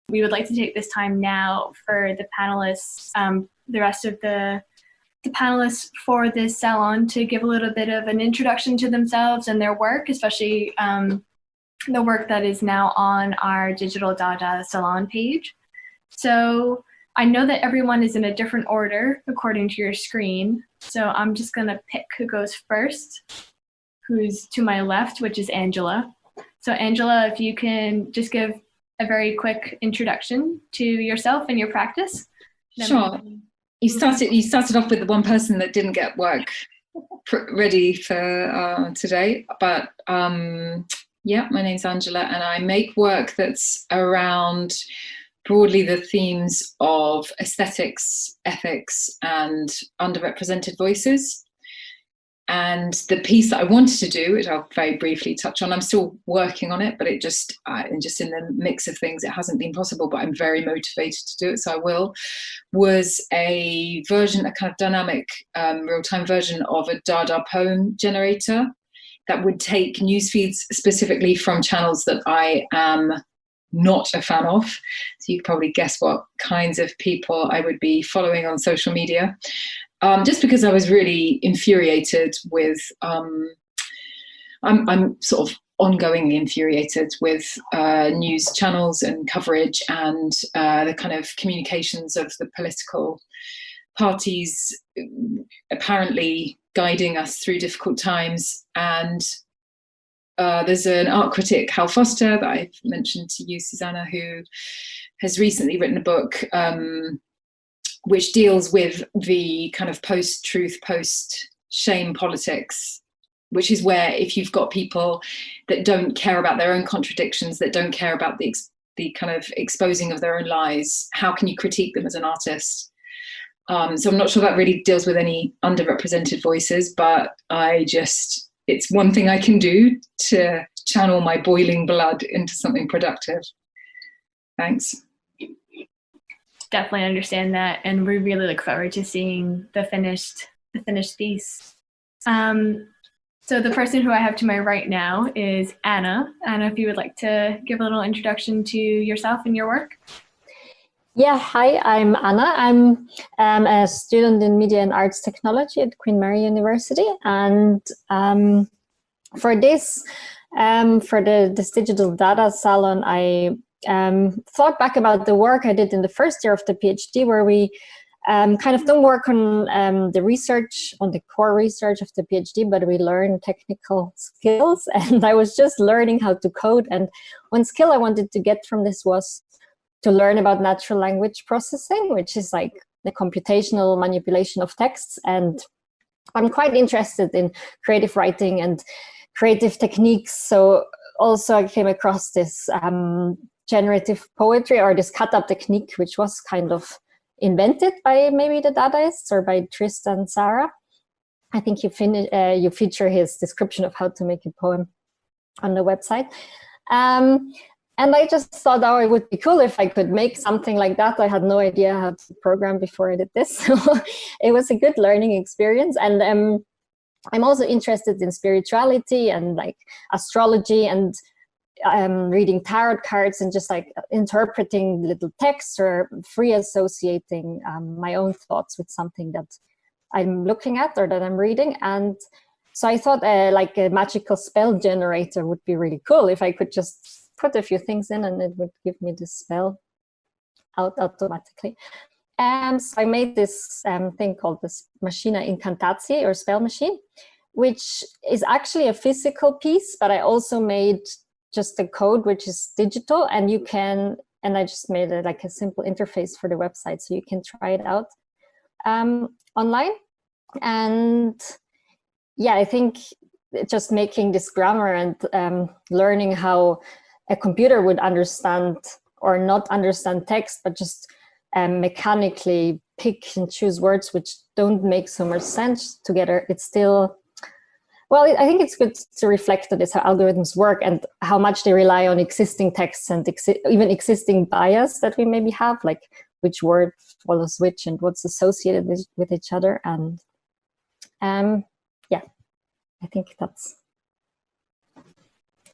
we would like to take this time now for the panelists, the rest of the panelists for this salon, to give a little bit of an introduction to themselves and their work, especially the work that is now on our Digital Dada Salon page. So I know that everyone is in a different order according to your screen, so I'm just going to pick who goes first, who's to my left, which is Angela. So Angela, if you can just give a very quick introduction to yourself and your practice. Sure. You started off with the one person that didn't get work ready for today, but yeah, my name's Angela, and I make work that's around broadly the themes of aesthetics, ethics, and underrepresented voices. And the piece that I wanted to do, which I'll very briefly touch on, I'm still working on it, but it just in the mix of things, it hasn't been possible, but I'm very motivated to do it, so I will, was a version, a kind of dynamic real-time version of a Dada poem generator that would take news feeds specifically from channels that I am not a fan of. So you can probably guess what kinds of people I would be following on social media. Just because I was really infuriated with, I'm sort of ongoingly infuriated with news channels and coverage and the kind of communications of the political parties apparently guiding us through difficult times. And there's an art critic, Hal Foster, that I've mentioned to you, Susanna, who has recently written a book which deals with the kind of post-truth, post-shame politics, which is where if you've got people that don't care about their own contradictions, that don't care about the kind of exposing of their own lies, how can you critique them as an artist? So I'm not sure that really deals with any underrepresented voices, but it's one thing I can do to channel my boiling blood into something productive. Thanks. Definitely understand that, and we really look forward to seeing the finished piece. So the person who I have to my right now is Anna. Anna, if you would like to give a little introduction to yourself and your work. Yeah, hi, I'm Anna. I'm a student in Media and Arts Technology at Queen Mary University, and for this Digital Dada Salon, I thought back about the work I did in the first year of the PhD, where we kind of don't work on the research, on the core research of the PhD, but we learn technical skills. And I was just learning how to code. And one skill I wanted to get from this was to learn about natural language processing, which is like the computational manipulation of texts. And I'm quite interested in creative writing and creative techniques. So also I came across this generative poetry, or this cut-up technique, which was kind of invented by maybe the Dadaists or by Tristan Tzara. I think you feature his description of how to make a poem on the website. And I just thought, oh, it would be cool if I could make something like that. I had no idea how to program before I did this. So it was a good learning experience. And I'm also interested in spirituality and like astrology and reading tarot cards and just like interpreting little texts or free associating my own thoughts with something that I'm looking at or that I'm reading. And so I thought like a magical spell generator would be really cool if I could just put a few things in and it would give me the spell out automatically. And so I made this thing called this Machina Incantatie, or spell machine, which is actually a physical piece, but I also made just the code, which is digital, and you can, and I just made it like a simple interface for the website, so you can try it out online. And yeah, I think just making this grammar and learning how a computer would understand or not understand text, but just mechanically pick and choose words which don't make so much sense together, it's still, well, I think it's good to reflect on this, how algorithms work and how much they rely on existing texts and even existing bias that we maybe have, like which word follows which and what's associated with each other. And yeah, I think that's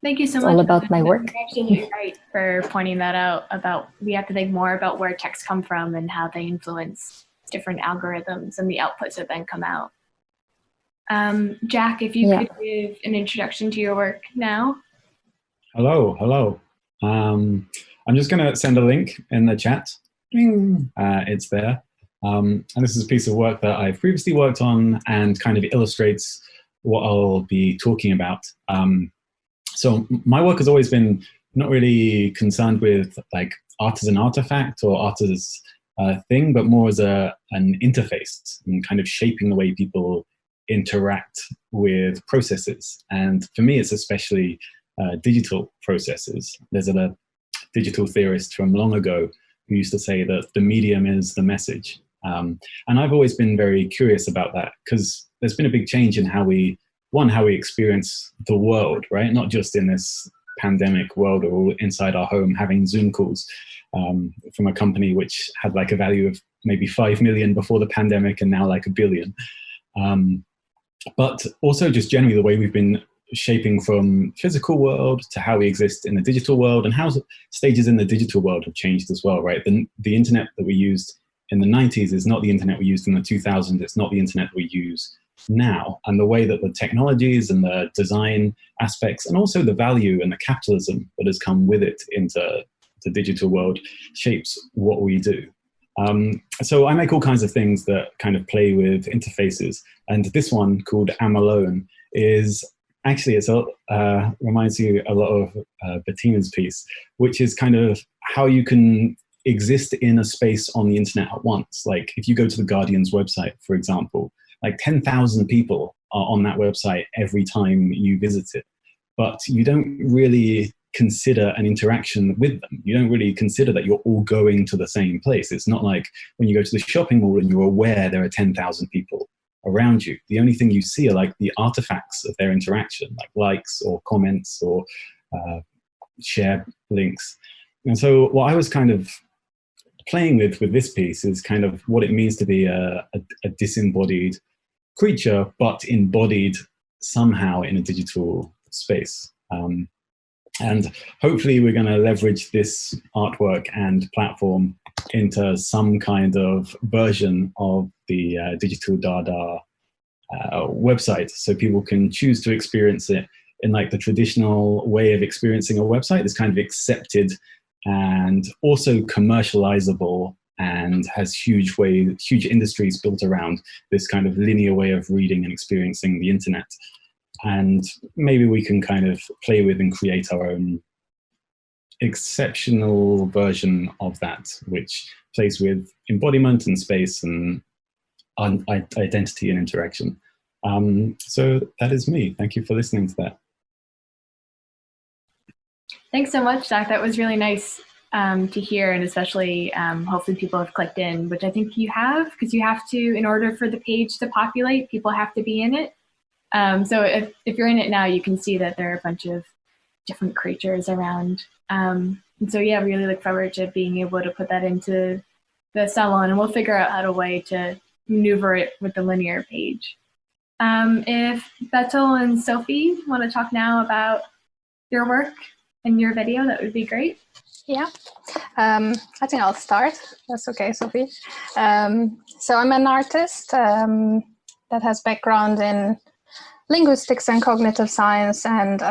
Thank you so It's much. all about my work. You're absolutely right for pointing that out, about we have to think more about where texts come from and how they influence different algorithms and the outputs that then come out. Jack, if you could give an introduction to your work now. Hello, hello. I'm just going to send a link in the chat. It's there. And this is a piece of work that I've previously worked on and kind of illustrates what I'll be talking about. So my work has always been not really concerned with like art as an artifact or art as a thing, but more as an interface and kind of shaping the way people interact with processes. And for me, it's especially digital processes. There's a digital theorist from long ago who used to say that the medium is the message. And I've always been very curious about that because there's been a big change in how we experience the world, right? Not just in this pandemic world or all inside our home having Zoom calls from a company which had like a value of maybe 5 million before the pandemic and now like 1 billion. But also just generally the way we've been shaping from physical world to how we exist in the digital world and how stages in the digital world have changed as well, right? The internet that we used in the 90s is not the internet we used in the 2000s. It's not the internet we use now. And the way that the technologies and the design aspects and also the value and the capitalism that has come with it into the digital world shapes what we do. So I make all kinds of things that kind of play with interfaces. And this one called I'm Alone is actually, reminds you a lot of Bettina's piece, which is kind of how you can exist in a space on the internet at once. Like if you go to the Guardian's website, for example, like 10,000 people are on that website every time you visit it, but you don't really consider an interaction with them. You don't really consider that you're all going to the same place. It's not like when you go to the shopping mall and you're aware there are 10,000 people around you. The only thing you see are like the artifacts of their interaction, like likes or comments or share links. And so what I was kind of playing with this piece is kind of what it means to be a disembodied creature, but embodied somehow in a digital space. And hopefully we're going to leverage this artwork and platform into some kind of version of the Digital Dada website, so people can choose to experience it in like the traditional way of experiencing a website. It's kind of accepted and also commercializable and has huge industries built around this kind of linear way of reading and experiencing the internet. And maybe we can kind of play with and create our own exceptional version of that, which plays with embodiment and space and identity and interaction. So that is me. Thank you for listening to that. Thanks so much, Zach. That was really nice to hear, and especially hopefully people have clicked in, which I think you have, because you have to, in order for the page to populate, people have to be in it. So if you're in it now, you can see that there are a bunch of different creatures around. And so yeah, really look forward to being able to put that into the salon, and we'll figure out how to maneuver it with the linear page. If Betul and Sophie want to talk now about your work and your video, that would be great. Yeah, I think I'll start. That's okay, Sophie. So I'm an artist that has background in linguistics and cognitive science, and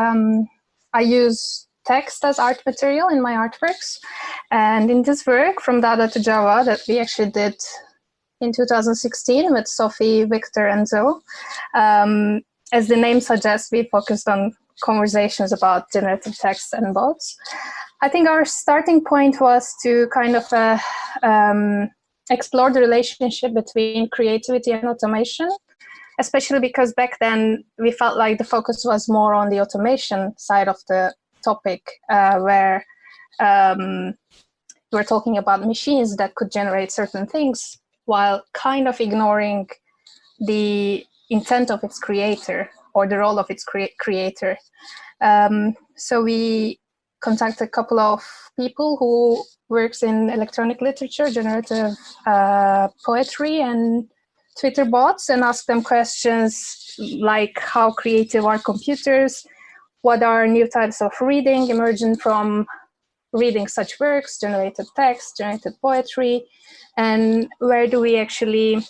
I use text as art material in my artworks. And in this work, From Dada to Java, that we actually did in 2016 with Sophie, Victor, and Zoe, as the name suggests, we focused on conversations about generative text and bots. I think our starting point was to kind of explore the relationship between creativity and automation, especially because back then we felt like the focus was more on the automation side of the topic, where we're talking about machines that could generate certain things while kind of ignoring the intent of its creator or the role of its creator. So we contacted a couple of people who works in electronic literature, generative poetry, and Twitter bots, and asked them questions like how creative are computers, what are new types of reading emergent from reading such works, generated text, generated poetry, and where do we actually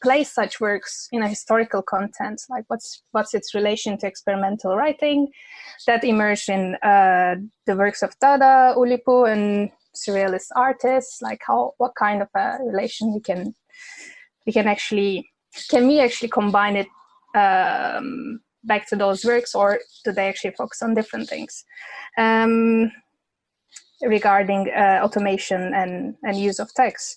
place such works in a historical content? Like what's its relation to experimental writing that emerged in the works of Dada, Ulipo, and surrealist artists? Like what kind of a relation can we actually combine it back to those works, or do they actually focus on different things? Regarding automation and use of text.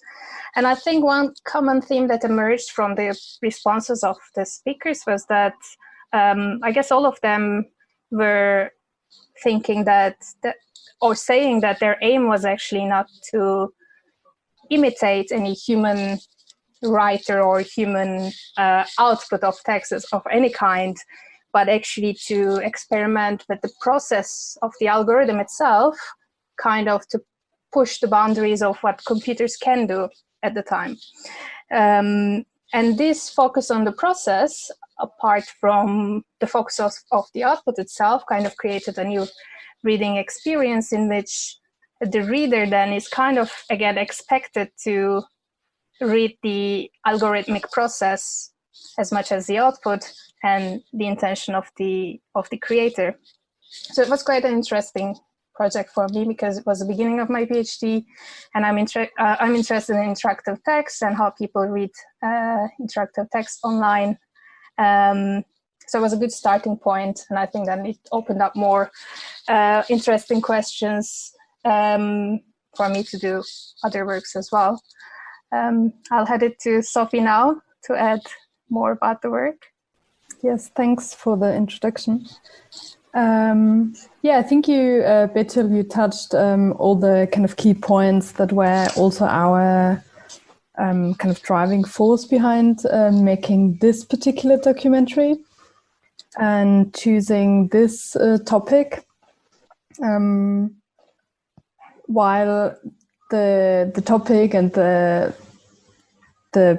And I think one common theme that emerged from the responses of the speakers was that I guess all of them were thinking or saying that their aim was actually not to imitate any human writer or human output of texts of any kind, but actually to experiment with the process of the algorithm itself, kind of to push the boundaries of what computers can do at the time. And this focus on the process, apart from the focus of the output itself, kind of created a new reading experience in which the reader then is kind of, again, expected to read the algorithmic process as much as the output and the intention of the creator. So it was quite an interesting project for me because it was the beginning of my PhD, and I'm interested in interactive text and how people read interactive text online. So it was a good starting point, and I think then it opened up more interesting questions for me to do other works as well. I'll hand it to Sophie now to add more about the work. Yes, thanks for the introduction. Yeah, I think you, Betul, you touched all the kind of key points that were also our kind of driving force behind making this particular documentary and choosing this topic. While the topic and the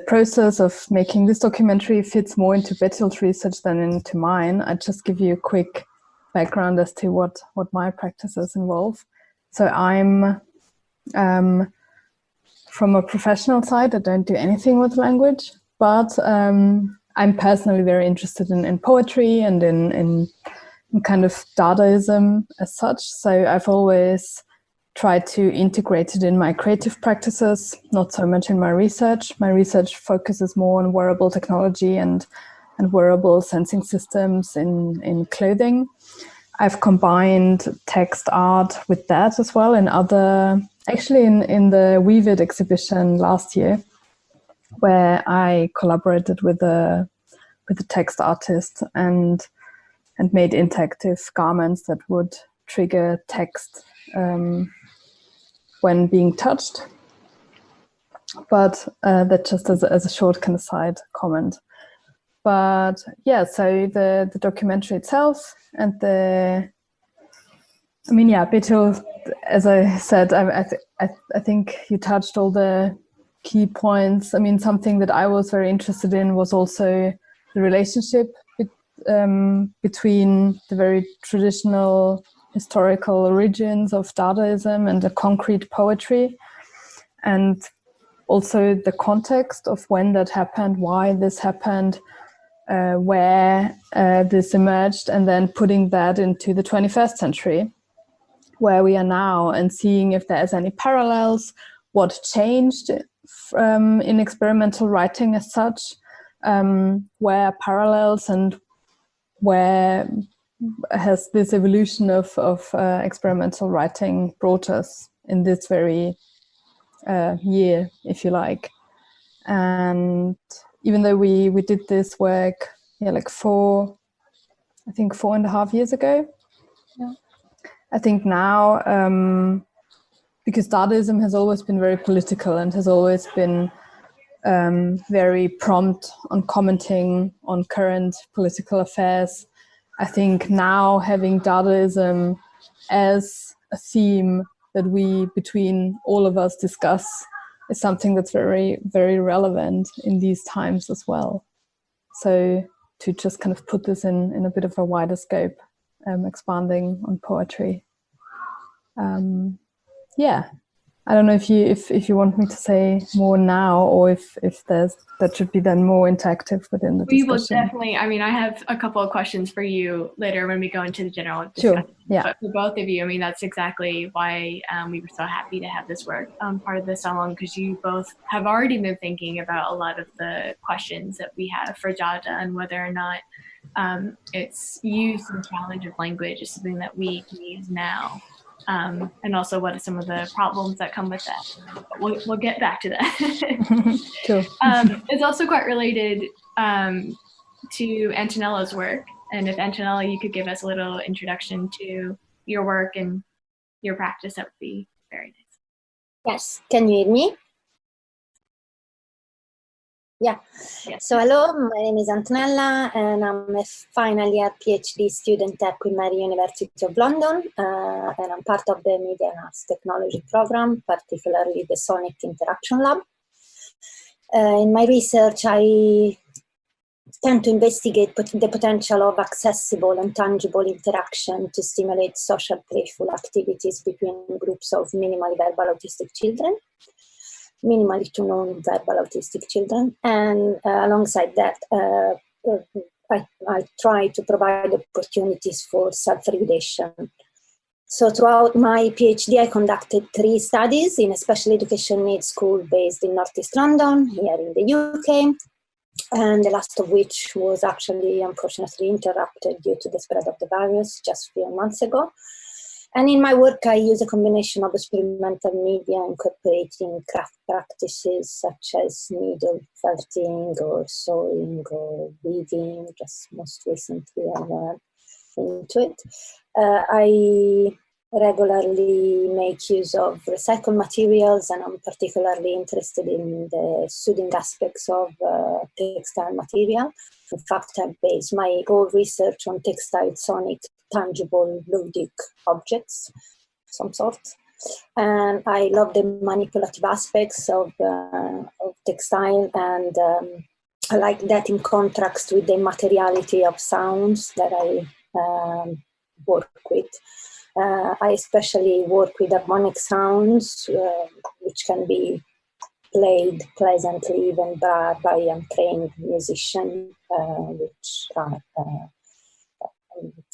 process of making this documentary fits more into Betul's research than into mine, I'd just give you a quick background as to what my practices involve. So I'm from a professional side, I don't do anything with language, but I'm personally very interested in poetry and in kind of Dadaism as such. So I've always tried to integrate it in my creative practices, not so much in my research. My research focuses more on wearable technology and wearable sensing systems in clothing. I've combined text art with that as well in the Weave exhibition last year, where I collaborated with a text artist and made interactive garments that would trigger text when being touched. But that just as a short kind of side comment. But yeah, so the documentary itself and Betul, as I said, I think you touched all the key points. I mean, something that I was very interested in was also the relationship between the very traditional historical origins of Dadaism and the concrete poetry, and also the context of when that happened, why this happened, where this emerged, and then putting that into the 21st century, where we are now, and seeing if there's any parallels, what changed in experimental writing as such, where parallels, and where has this evolution of experimental writing brought us in this very year, if you like. And even though we did this work, like 4.5 years ago. Yeah. I think now, because Dadaism has always been very political and has always been very prompt on commenting on current political affairs, I think now having Dadaism as a theme that we, between all of us, discuss is something that's very, very relevant in these times as well. So to just kind of put this in a bit of a wider scope expanding on poetry. Yeah, I don't know if you want me to say more now, or if that should be then more interactive within the discussion. We will definitely. I mean, I have a couple of questions for you later when we go into the general discussion. Sure. Yeah. But for both of you, I mean, that's exactly why we were so happy to have this work part of the salon, because you both have already been thinking about a lot of the questions that we have for Dada, and whether or not its use and challenge of language is something that we can use now. And also what are some of the problems that come with that. We'll get back to that. Sure. It's also quite related to Antonella's work. And if Antonella, you could give us a little introduction to your work and your practice, that would be very nice. Yes, can you hear me? Yeah. Yes. So hello, my name is Antonella, and I'm a final year PhD student at Queen Mary University of London, and I'm part of the Media and Arts Technology program, particularly the Sonic Interaction Lab. In my research, I tend to investigate the potential of accessible and tangible interaction to stimulate social playful activities between groups of minimally verbal autistic children. Minimally to non-verbal autistic children, and alongside that, I try to provide opportunities for self-regulation. So throughout my PhD, I conducted 3 studies in a special education needs school based in North East London, here in the UK, and the last of which was actually unfortunately interrupted due to the spread of the virus just a few months ago. And in my work, I use a combination of experimental media incorporating craft practices such as needle felting or sewing or weaving, just most recently I'm into it. I regularly make use of recycled materials, and I'm particularly interested in the soothing aspects of textile material. In fact, I base my whole research on textile sonic tangible ludic objects of some sort. And I love the manipulative aspects of textile, and I like that in contrast with the materiality of sounds that I work with. I especially work with harmonic sounds, which can be played pleasantly even by untrained musicians, which are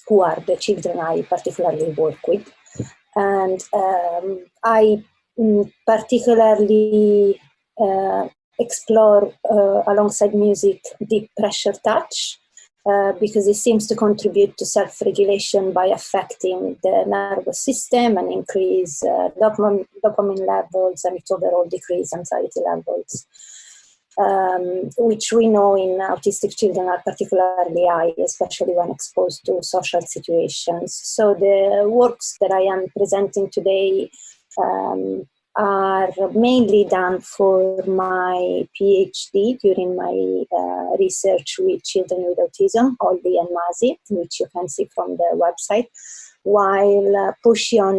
who are the children I particularly work with. And I particularly explore, alongside music, deep pressure touch, because it seems to contribute to self-regulation by affecting the nervous system and increase dopamine levels, and it overall decrease anxiety levels. Which we know in autistic children are particularly high, especially when exposed to social situations. So the works that I am presenting today are mainly done for my PhD during my research with children with autism, Olli and Masi, which you can see from the website, while Pushion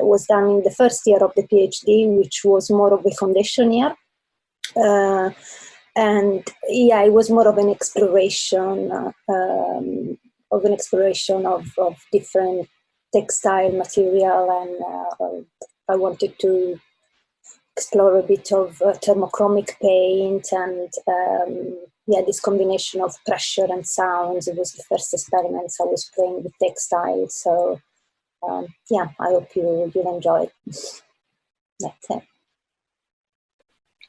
was done in the first year of the PhD, which was more of a foundation year. And yeah, it was more of an exploration of different textile material, and I wanted to explore a bit of thermochromic paint, and yeah, this combination of pressure and sounds. It was the first experiments I was playing with textiles. So yeah, I hope you'll enjoy it. That's it.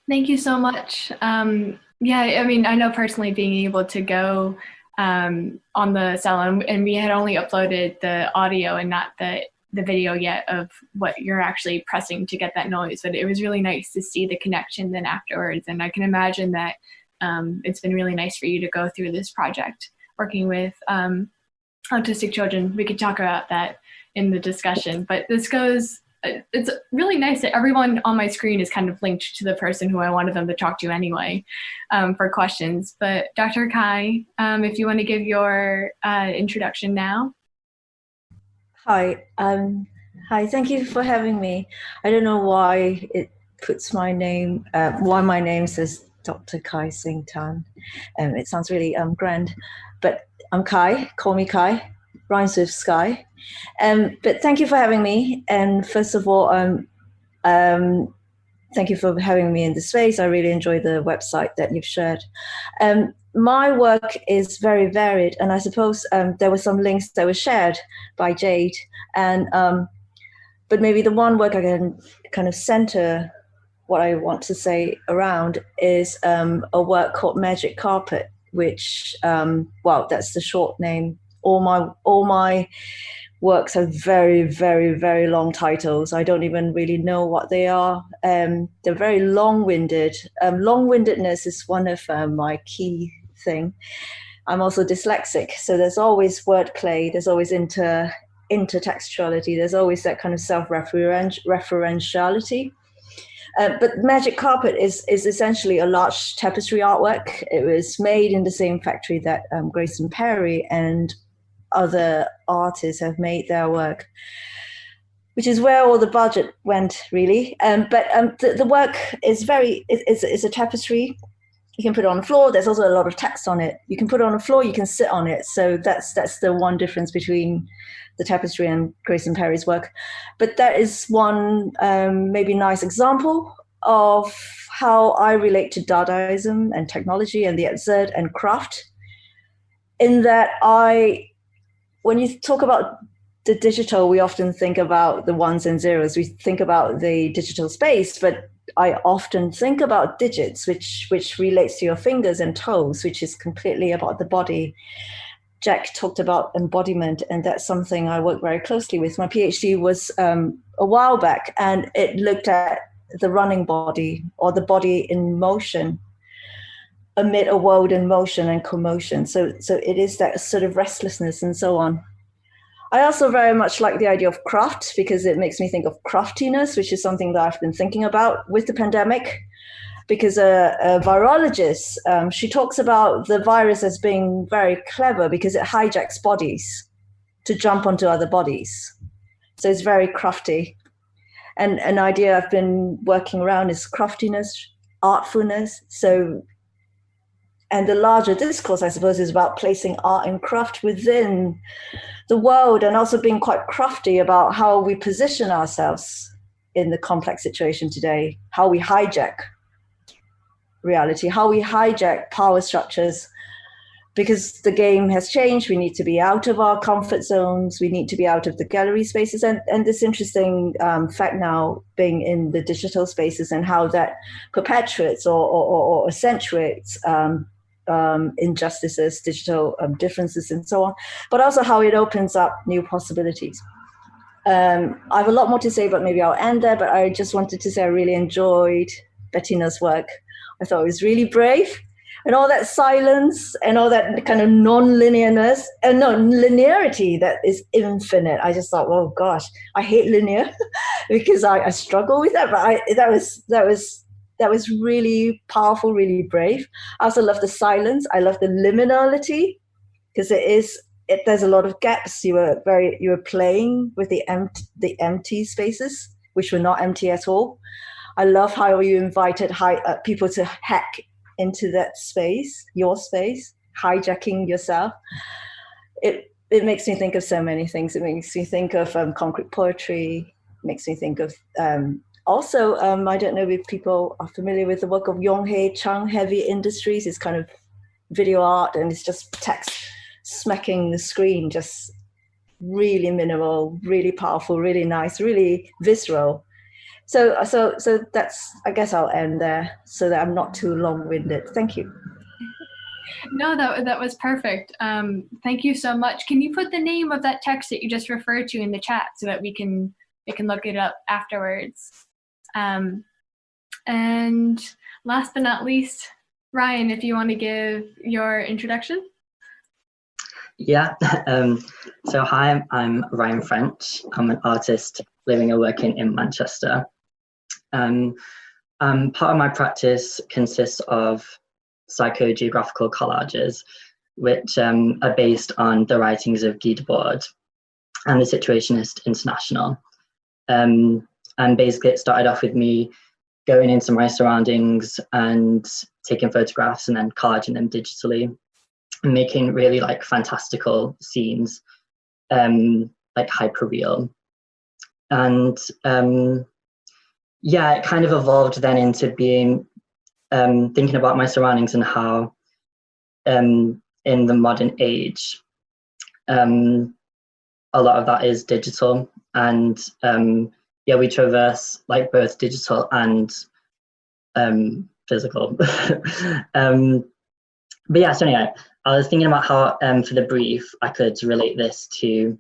Thank you so much. Yeah, I mean, I know personally being able to go on the salon, and we had only uploaded the audio and not the video yet of what you're actually pressing to get that noise, but it was really nice to see the connection then afterwards. And I can imagine that it's been really nice for you to go through this project working with autistic children. We could talk about that in the discussion, but this goes, it's really nice that everyone on my screen is kind of linked to the person who I wanted them to talk to anyway for questions. But Dr. Kai, if you want to give your introduction now. Hi, hi. Thank you for having me. I don't know why it puts my name, why my name says Dr. Kai Syng Tan. It sounds really grand, but I'm Kai. Call me Kai. rhymes with sky. But thank you for having me. And first of all, thank you for having me in the space. I really enjoy the website that you've shared. My work is very varied, and I suppose there were some links that were shared by Jade. And but maybe the one work I can kind of center what I want to say around is a work called Magic Carpet, which, well, that's the short name. All my works have very, very, very long titles. I don't even really know what they are. They're very long-winded. Long-windedness is one of my key thing. I'm also dyslexic, so there's always wordplay, there's always intertextuality, there's always that kind of self-referentiality. But Magic Carpet is essentially a large tapestry artwork. It was made in the same factory that Grayson Perry and other artists have made their work, which is where all the budget went, really. But the work is it's a tapestry. You can put it on the floor. There's also a lot of text on it. You can put it on the floor. You can sit on it. So that's the one difference between the tapestry and Grayson Perry's work. But that is one maybe nice example of how I relate to Dadaism and technology and the absurd and craft. In that when you talk about the digital, we often think about the ones and zeros. We think about the digital space, but I often think about digits, which relates to your fingers and toes, which is completely about the body. Jack talked about embodiment, and that's something I work very closely with. My PhD was a while back, and it looked at the running body, or the body in motion amid a world in motion and commotion. So it is that sort of restlessness and so on. I also very much like the idea of craft, because it makes me think of craftiness, which is something that I've been thinking about with the pandemic. Because a virologist, she talks about the virus as being very clever because it hijacks bodies to jump onto other bodies. So it's very crafty. And an idea I've been working around is craftiness, artfulness. And the larger discourse, I suppose, is about placing art and craft within the world, and also being quite crafty about how we position ourselves in the complex situation today, how we hijack reality, how we hijack power structures, because the game has changed. We need to be out of our comfort zones. We need to be out of the gallery spaces. And this interesting fact now being in the digital spaces, and how that perpetuates or accentuates injustices, digital differences, and so on, but also how it opens up new possibilities. I have a lot more to say, but maybe I'll end there. But I just wanted to say I really enjoyed Bettina's work. I thought it was really brave, and all that silence and all that kind of non-linearness and non-linearity that is infinite. I just thought, oh gosh, I hate linear because I struggle with that. But that was really powerful, really brave. I also love the silence. I love the liminality, because there's a lot of gaps. You were playing with the empty spaces, which were not empty at all. I love how you invited people to hack into that space, your space, hijacking yourself. It makes me think of so many things. It makes me think of concrete poetry. It makes me think of also, I don't know if people are familiar with the work of Yonghye Chung, Heavy Industries. It's kind of video art, and it's just text smacking the screen, just really minimal, really powerful, really nice, really visceral. So that's, I guess I'll end there so that I'm not too long-winded. Thank you. No, that was perfect. Thank you so much. Can you put the name of that text that you just referred to in the chat so that we can look it up afterwards? And last but not least, Ryan, if you want to give your introduction. Yeah, so hi, I'm Ryan French. I'm an artist living and working in Manchester. Part of my practice consists of psychogeographical collages, which are based on the writings of Guy Debord and the Situationist International. And basically it started off with me going into my surroundings and taking photographs and then collaging them digitally and making really like fantastical scenes like hyperreal. And yeah, it kind of evolved then into being thinking about my surroundings and how in the modern age a lot of that is digital, and yeah, we traverse like both digital and physical. But yeah, so anyway, I was thinking about how for the brief I could relate this to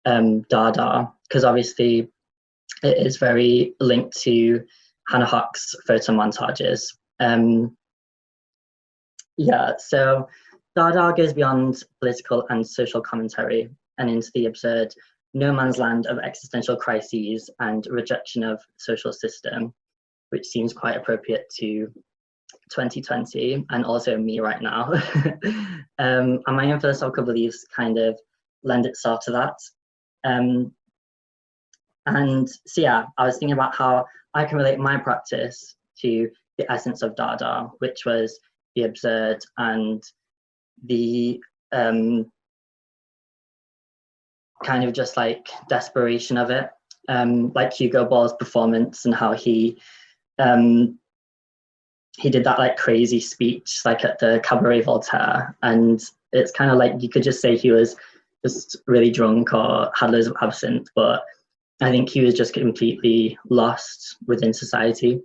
Dada, because obviously it is very linked to Hannah Hock's photo montages. Yeah, so Dada goes beyond political and social commentary and into the absurd no man's land of existential crises and rejection of social system, which seems quite appropriate to 2020 and also me right now. And my own philosophical beliefs kind of lend itself to that. And so yeah, I was thinking about how I can relate my practice to the essence of Dada, which was the absurd and the kind of just like desperation of it, like Hugo Ball's performance and how he did that like crazy speech like at the Cabaret Voltaire, and it's kind of like you could just say he was just really drunk or had loads of absinthe, but I think he was just completely lost within society.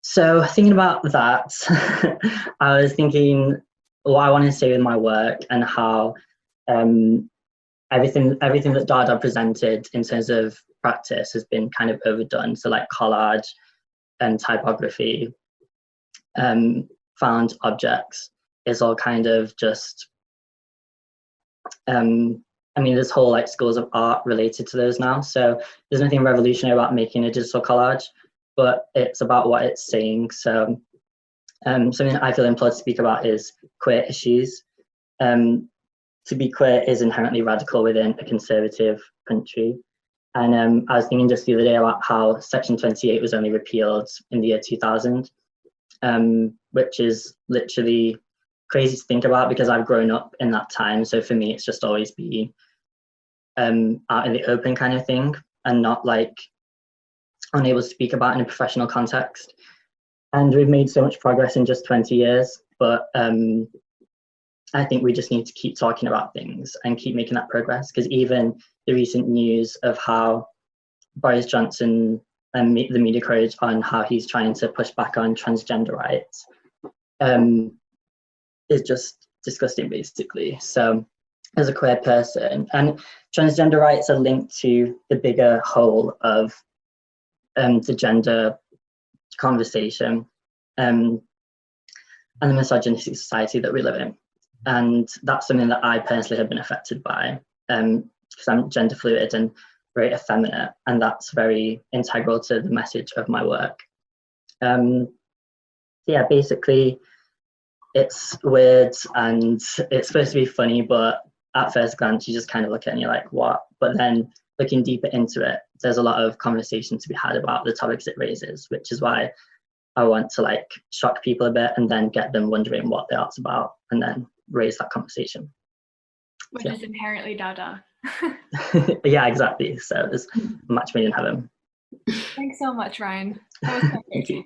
So thinking about that, I was thinking what I want to say with my work and how everything that Dada presented in terms of practice has been kind of overdone. So like collage and typography, found objects is all kind of just, I mean, there's whole like schools of art related to those now. So there's nothing revolutionary about making a digital collage, but it's about what it's saying. So something I feel employed to speak about is queer issues. To be queer is inherently radical within a conservative country. And I was thinking just the other day about how Section 28 was only repealed in the year 2000, which is literally crazy to think about because I've grown up in that time. So for me, it's just always been out in the open kind of thing and not like unable to speak about in a professional context. And we've made so much progress in just 20 years, but I think we just need to keep talking about things and keep making that progress, because even the recent news of how Boris Johnson and the media coverage on how he's trying to push back on transgender rights is just disgusting, basically. So as a queer person, and transgender rights are linked to the bigger whole of the gender conversation and the misogynistic society that we live in. And that's something that I personally have been affected by, because I'm gender fluid and very effeminate, and that's very integral to the message of my work. Yeah, basically it's weird and it's supposed to be funny, but at first glance you just kind of look at it and you're like, what? But then looking deeper into it, there's a lot of conversation to be had about the topics it raises, which is why I want to like shock people a bit and then get them wondering what the art's about and then raise that conversation. Which is inherently Dada. Yeah, exactly. So there's a match made in heaven. Thanks so much, Ryan. That was so great. Thank you.